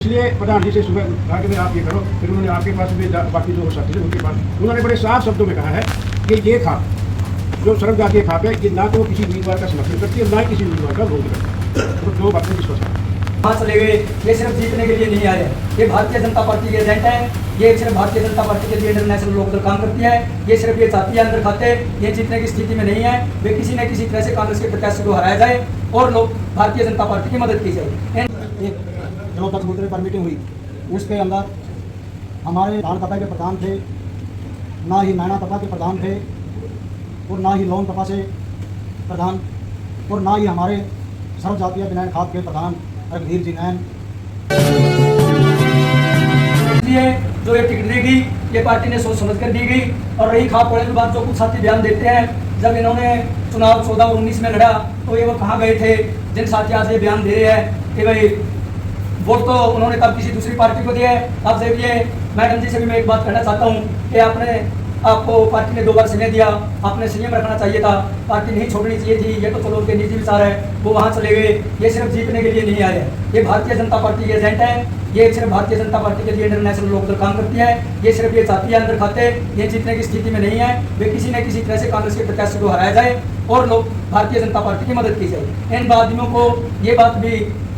इसलिए प्रधान जी से सुबह कहा कि आप ये करो, फिर उन्होंने आपके पास भी बाकी जो साथी थे उनके पास उन्होंने बड़े साफ शब्दों में कहा है कि ये खाप जो सर्व जातीय खाप है, ये ना तो किसी उम्मीदवार का समर्थन करती है, ना ही किसी उम्मीदवार का विरोध करती है। तो दो बातें विश्वास वहाँ चले गए, ये सिर्फ जीतने के लिए नहीं आए, ये भारतीय जनता पार्टी के एजेंट हैं, ये सिर्फ भारतीय जनता पार्टी के लिए इंटरनेशनल लोकदल काम करती है, ये सिर्फ ये चाहती है अंदर खाते, ये जीतने की स्थिति में नहीं है। वे किसी न किसी तरह से कांग्रेस के प्रत्याशी को हराया जाए और लोग भारतीय जनता पार्टी की मदद की जाए। एक जो बचबूतरे पर मीटिंग हुई उसके अंदर हमारे धान तपा के प्रधान थे, ना ही नैना तपा के प्रधान थे, और ना ही लोन तपा से प्रधान, और ना ही हमारे सर्व जातीय विनयन खाप के प्रधान रघुवीर जी नैन। इसलिए जो ये टिकट देगी ये पार्टी ने सोच समझ कर दी गई। और रही खाप पड़ने के बाद जो कुछ साथी बयान देते हैं, जब इन्होंने चुनाव 14 और 19 में लड़ा तो ये वो कहाँ गए थे, जिन साथी आज ये बयान दे रहे हैं कि भाई वोट तो उन्होंने तब किसी दूसरी पार्टी को दिया है। अब जब ये मैडम जी से भी मैं एक बात कहना चाहता हूँ कि आपको पार्टी ने 2 बार समय दिया, आपने संयम रखना चाहिए था, पार्टी नहीं छोड़नी चाहिए थी। ये तो चलो उनके निजी विचार है, वो वहाँ चले गए, ये सिर्फ जीतने के लिए नहीं आए, ये भारतीय जनता पार्टी के एजेंट हैं, ये सिर्फ भारतीय जनता पार्टी के लिए इंटरनेशनल लोकदल काम करती है, ये सिर्फ ये चाहती है अंदर खाते, ये जीतने की स्थिति में नहीं है। वे किसी न किसी तरह से कांग्रेस के प्रत्याशी को हराया जाए और लोग भारतीय जनता पार्टी की मदद की जाए। इन आदमियों को ये बात भी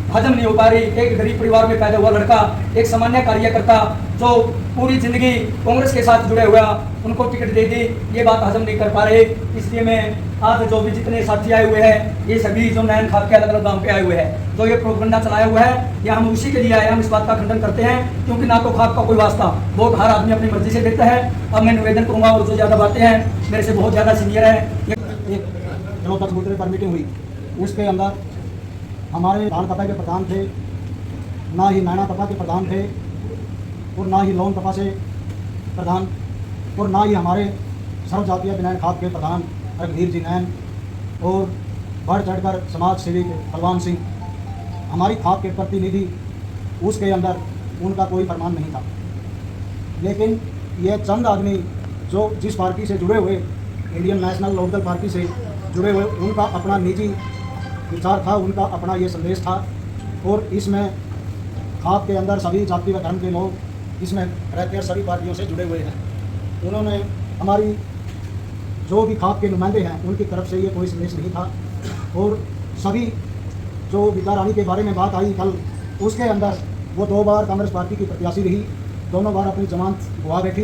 हजम नहीं हो पा रही। एक गरीब परिवार में पैदा हुआ लड़का, एक सामान्य कार्यकर्ता जो पूरी जिंदगी कांग्रेस के साथ जुड़े हुआ, उनको टिकट दे दी, ये बात हजम नहीं कर पा रहे। इसलिए मैं आज जो भी जितने साथी आए हुए हैं, ये सभी जो नैन खाप के अलग अलग गांव पे आए हुए हैं, जो ये प्रोपगंडा चलाया हुआ है, ये हम उसी के लिए आए, हम इस बात का खंडन करते हैं, क्योंकि ना तो खाप का कोई वास्ता, बहुत हर आदमी अपनी मर्जी से देता है। अब मैं निवेदन करूँगा, और जो ज़्यादा बातें हैं मेरे से बहुत ज़्यादा सीनियर है। एक जो बचबूतरे पर मीटिंग हुई उसके अंदर हमारे धान तपा के प्रधान थे, ना ही नैना तपा के प्रधान थे, और ना ही लोन तपा से प्रधान, और ना ही हमारे सर्व जातीय विनयन खाप के प्रधान रघुवीर जी नैन, और बढ़ चढ़कर समाज सेवी बलवान सिंह। हमारी खाप के प्रतिनिधि उसके अंदर उनका कोई प्रमाण नहीं था, लेकिन ये चंद आदमी जो जिस पार्टी से जुड़े हुए, इंडियन नेशनल लोकदल पार्टी से जुड़े हुए, उनका अपना निजी विचार था, उनका अपना ये संदेश था। और इसमें खाप के अंदर सभी जाति व धर्म के लोग इसमें रहते हैं, सभी पार्टियों से जुड़े हुए हैं। उन्होंने हमारी जो भी खाप के नुमाइंदे हैं उनकी तरफ से ये कोई संदेश नहीं था। और सभी जो विद्या रानी के बारे में बात आई कल, उसके अंदर वो 2 बार कांग्रेस पार्टी की प्रत्याशी रही, दोनों बार अपनी जमानत गवा बैठी।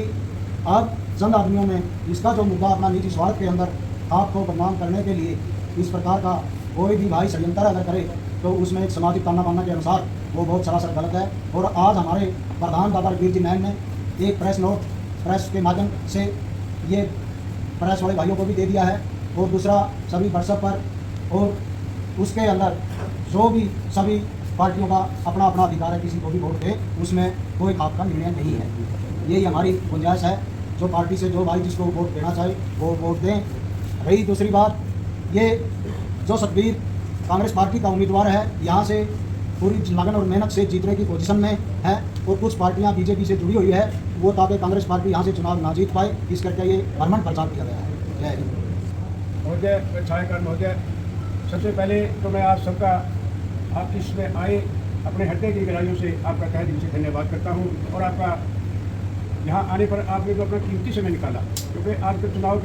अब चंद आदमियों में इसका जो मुद्दा अपना निजी स्वार्थ के अंदर खाप को बदनाम करने के लिए इस प्रकार का कोई भी भाई षड्यंत्र अगर करे तो उसमें एक सामाजिक ताना बाना के अनुसार वो बहुत सरासर गलत है। और आज हमारे प्रधान दादा रघुवीर जी नैन ने एक प्रेस नोट प्रेस के माध्यम से ये प्रेस वाले भाइयों को भी दे दिया है, और दूसरा सभी व्हाट्सएप पर, और उसके अंदर जो भी सभी पार्टियों का अपना अपना अधिकार है, किसी को भी वोट दे, उसमें कोई खाप का निर्णय नहीं है। यही हमारी गुंजाइश है, जो पार्टी से जो भाई जिसको वोट देना चाहे वो वोट दें। रही दूसरी बात, ये जो सतवीर कांग्रेस पार्टी का उम्मीदवार है, यहाँ से पूरी लगन और मेहनत से जीतने की पोजीशन में है, और कुछ पार्टियाँ बीजेपी से जुड़ी हुई है, वो ताकि कांग्रेस पार्टी यहाँ से चुनाव ना जीत पाए, इस करके ये भ्रमण प्रचार किया गया है। जय हिंद। महोदय, छायाकार महोदय, सबसे पहले तो मैं आप सबका आप इसमें आए अपने हृदय की गहराइयों से आपका तहे दिल से धन्यवाद करता हूँ। और आपका यहाँ आने पर आपने जो अपना कीमती समय निकाला, क्योंकि आज के चुनाव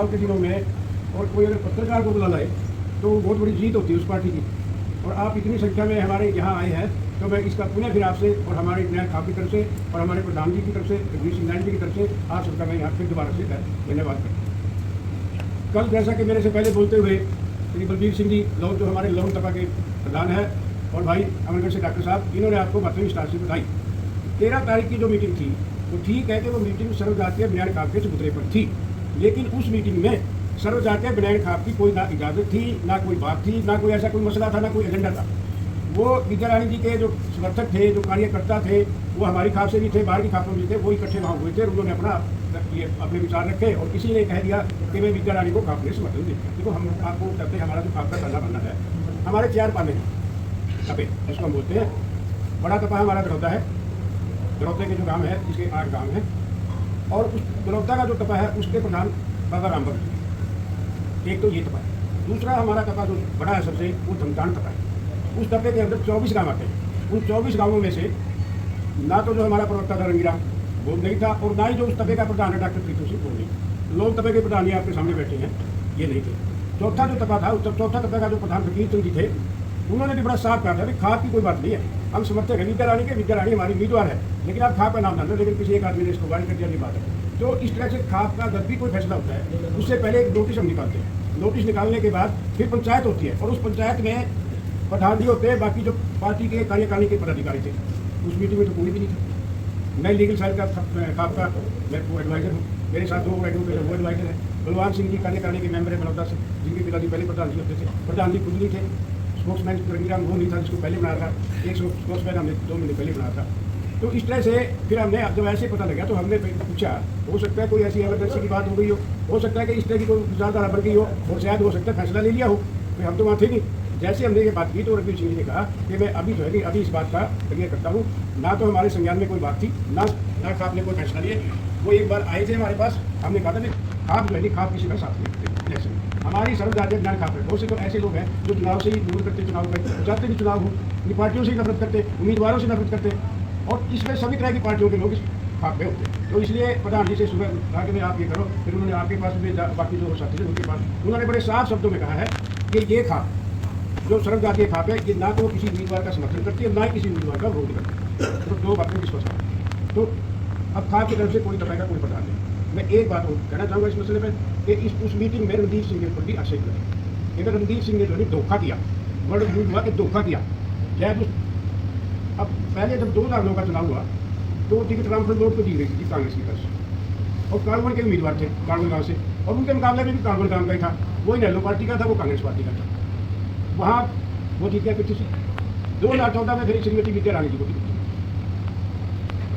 के दिनों में और कोई अगर पत्रकार को बुला लाए तो बहुत बड़ी जीत होती है उस पार्टी की। और आप इतनी संख्या में हमारे यहाँ आए हैं, तो मैं इसका पुनः फिर आपसे और हमारे नैन खाप की तरफ से और हमारे प्रधान जी की तरफ से, रघुवीर सिंह नैन जी की तरफ से आप सबका मैं यहाँ फिर दोबारा से धन्यवाद करता हूँ। कल जैसा कि मेरे से पहले बोलते हुए श्री बलबीर सिंह जी लोग जो हमारे लोन तपा के प्रधान है, और भाई अमरगढ़ से डॉक्टर साहब, इन्होंने आपको बातें विस्तार से बताई। 13 तारीख की जो मीटिंग थी, तो ठीक है कि वो मीटिंग सर्व जातीय विनयन खाप के चबूतरे पर थी, लेकिन उस मीटिंग में सर्व जातीय विनयन खाप की कोई ना इजाज़त थी, ना कोई बात थी, ना कोई ऐसा कोई मसला था, ना कोई एजेंडा था। वो विद्या रानी जी के जो समर्थक थे, जो कार्यकर्ता थे, वो हमारी खाप से भी थे, बाहर की खापों में थे, वो इकट्ठे वहाँ हुए थे, और उन्होंने अपने विचार रखे, और किसी ने कह दिया कि मैं विद्या रानी को खाप ने समर्थन देते हैं। देखो, हम आपको कहते हैं, हमारा जो खाप का पहला बनना है, हमारे 4 पाले हैं तपे, इसको हम बोलते हैं। बड़ा तपा हमारा दरौदा है, दरौदे के जो गाँव है इसके 8 गाँव हैं, और उस दरौदा का जो तपा है उसके प्रधान बाबा राम भगत। एक तो ये तपा है। दूसरा हमारा तपा जो बड़ा है सबसे, वो धमदान तपा है। उस तपे के अंदर 24 गाँव आते हैं। उन 24 गाँवों में से ना तो जो हमारा प्रवक्ता था रंगीराम वो नहीं था, और ना ही जो उस तबे का प्रधान है डॉक्टर प्रीतम सिंह वो नहीं। लोग तबे के प्रधान ये आपके सामने बैठे हैं, ये नहीं थे। चौथा जो तबा था, उस चौथा तबे का जो प्रधान फकीर चंद जी थे, उन्होंने भी बड़ा साफ कहा था कि खाप की कोई बात नहीं है, हम समर्थक हैं विद्या रानी के, विद्या रानी हमारी उम्मीदवार है, लेकिन आप खाप का नाम डाल दो। लेकिन किसी एक आदमी ने इसको वार्ड कर दिया, ये बात है। तो इस तरह से खाप का जब भी कोई फैसला होता है उससे पहले एक नोटिस हम निकालते हैं। नोटिस निकालने के बाद फिर पंचायत होती है, और उस पंचायत में प्रधान जी होते हैं, बाकी जो पार्टी के कार्यकारिणी के पदाधिकारी थे। उस मीटिंग में तो कोई भी नहीं था। मैं लीगल साइड का खाप का मैं वो एडवाइजर हूँ, मेरे साथ दो एडवोकेट वो एडवाइजर है। बलवान सिंह जी कार्यकारिणी के मेंबर है बलौदा से, जिनके पिताजी पहले प्रधान जी होते थे। प्रधान जी खुद नहीं थे, स्पोर्ट्समैन रंगीराम वो नहीं था जिसको पहले बनाया था, एक स्पोर्ट्समैन हमने 2 महीने पहले बनाया था। तो इस तरह से फिर हमने जब ऐसे पता लगा तो हमने पूछा, हो सकता है कोई ऐसी एमरजेंसी की बात हो सकता है कि इस तरह की कोई विचारधारा बन गई हो, और शायद हो सकता है फैसला ले लिया हो, तो हम तो वहाँ थे नहीं। जैसे हमने ये बात की तो रघुवीर सिंह जी ने कहा कि मैं अभी जो है कि अभी इस बात का क्लियर करता हूँ, ना तो हमारे संज्ञान में कोई बात थी, ना आपने कोई फैसला लिया। वो एक बार आए थे हमारे पास, हमने कहा था कि खाप जो है खाप किसी का साथ नहीं इलेक्शन हमारी सर्वजातीय ज्ञान खाप है। बहुत से तो ऐसे लोग हैं जो चुनाव से ही दूर करते, चुनाव में चाहते नहीं चुनाव हो, पार्टियों से ही नफरत करते, उम्मीदवारों से नफरत करते, और इसमें सभी तरह की पार्टियों के लोग इस खाप पे होते हैं। तो इसलिए प्रधान जी से सुबह कहा कि मैं आप ये करो, फिर उन्होंने आपके पास भी बाकी जो साथी थे उनके पास उन्होंने बड़े साफ शब्दों में कहा है कि ये खाप जो सर्वजातीय खाप है, ये ना तो किसी उम्मीदवार का समर्थन करती है, ना ही किसी उम्मीदवार का विरोध करती है। तो 2 बातें विश्वास है। तो अब खाप की तरफ से कोई तरह का कोई प्रधान नहीं। मैं एक बात और कहना चाहूँगा इस मसले पर कि उस मीटिंग में रणदीप सिंह के ऊपर भी आक्षेप लगे। अगर रणदीप सिंह ने जो है धोखा किया, वर्ड यूज हुआ कि धोखा किया। शायद अब पहले जब 2009 का चुनाव हुआ तो टिकट रामपुर रोड को दी गई थी कांग्रेस की तरफ से, और कांगड़ के उम्मीदवार थे कांगड़ गाँव से, और उनके मुकाबले में भी कांगड़ गाँव का ही था। वो नेहरू पार्टी का था, वो कांग्रेस पार्टी का था। वहाँ वो जीत गया पीछे से। 2014 में फिर श्रीमती विद्या रानी जी को टिकट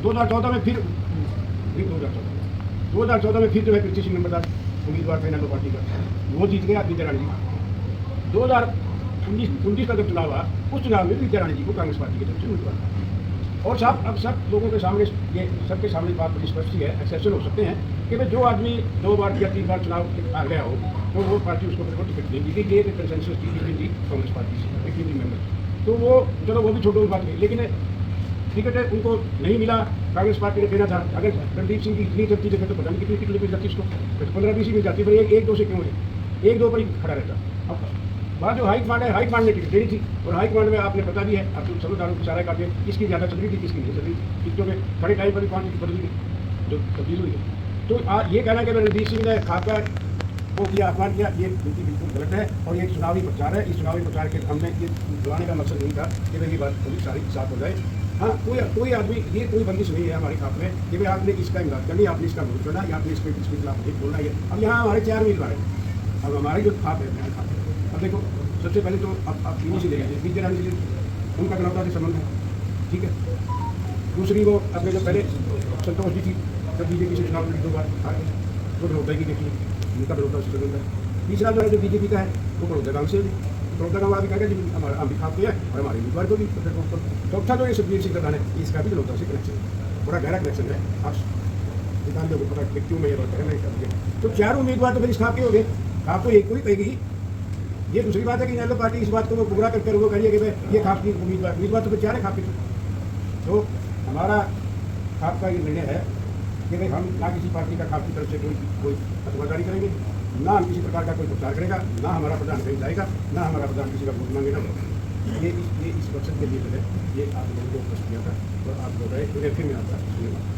2014 में फिर 2014 में फिर जो है पृथ्वी सिंह नंबरदार उम्मीदवार थे नेहरू पार्टी का, वो जीत गया विद्या रानी जी। 2019 का जब चुनाव हुआ, उस चुनाव में विद्या रानी जी को कांग्रेस पार्टी की तरफ से उम्मीदवार था। और साहब अब सब लोगों के सामने ये सबके सामने बात बड़ी स्पष्ट है, एक्सेप्शन हो सकते हैं कि भाई जो आदमी 2 बार या 3 बार चुनाव आ गया हो तो वो पार्टी उसको फिर टिकट देगी कि ये कंसेंसस थी कांग्रेस पार्टी से 18 मेंबर। तो वो चलो वो भी छोटो बात नहीं, लेकिन टिकट उनको नहीं मिला, कांग्रेस पार्टी ने देना था। अगर रणदीप सिंह की इतनी चलती जगह तो पता नहीं कितनी टिकट मिल जाती उसको, 15-20 ही मिल जाती, पर 1-2 से क्यों है, 1-2 पर ही खड़ा रहता। अब वहाँ जो हाईकमांड है, हाईकमांड ने टिकट देनी थी, और हाईकमांड में आपने पता भी है, आप तो समझदारों को सारा काटे किसकी ज़्यादा चल रही थी किसकी नहीं चल रही थी। टिकटों में खड़े टाइम पर ही 5 टिकट बदल गई जो तब्दील हुई है। तो ये कहना कि रणदीप सिंह ने खाका वो किया, अपमान किया, ये बिल्कुल गलत है, और ये चुनावी प्रचार है। इस चुनावी प्रचार के हमने ये बुलाने का मकसद नहीं था कि भाई ये बात पूरी सारी साफ हो जाए। हाँ, कोई आदमी, ये कोई बंदिश नहीं है हमारी खाप में कि भाई आपने इसका इमदाद करनी, आपने इसका विरोध करना, या आपने इसके खिलाफ नहीं बोलना है। अब यहाँ हमारे 4 उम्मीदवार हैं। अब हमारी जो खाप है नया खाप है, अब देखो सबसे पहले तो अब इन्हीं से ले लीजिए, विद्या रानी जी उनका गलौता से संबंध है, ठीक है। दूसरी वो अपने जो पहले संतोष जी थी, जब बीजेपी से चुनाव लड़ी 2 बार हार गए, वो बड़ौदा की देखिए, उनका बड़ौदा से संबंध है। तीसरा जो है जो बीजेपी का है वो बड़ौदा गाँव से, बड़ौदा गाँव आगे कहेगा जी हमारा हम भी खाते हैं और हमारे उम्मीदवार को भी। चौथा जो ये सुखबीर सिंह प्रधान है, इसका भी बड़ौदा से कनेक्शन है, बड़ा गहरा कनेक्शन है। आप निकाल लो पता क्यों मैं ये बात कहना नहीं कर। तो 4 उम्मीदवार तो फिर इस खाप के हो गए, खाप तो एक को ही कहेगी। ये दूसरी बात है कि नेहरू पार्टी इस बात को वो गुमराह करके वो करिए कि भाई ये खाप की उम्मीदवार तो फिर 4 है खाप के। तो हमारा खाप का ये निर्णय है कि भाई हम ना किसी पार्टी का खाप की तरफ से कोई फतवा जारी करेंगे, ना हम किसी प्रकार का कोई प्रचार करेगा, ना हमारा प्रधान कहीं जाएगा, ना हमारा प्रधान किसी का वोट मांगेगा। ये इस मकसद के लिए जो है ये आप लोगों को प्रश्न किया था, और आप लोग रहे फिर मैं आपका धन्यवाद।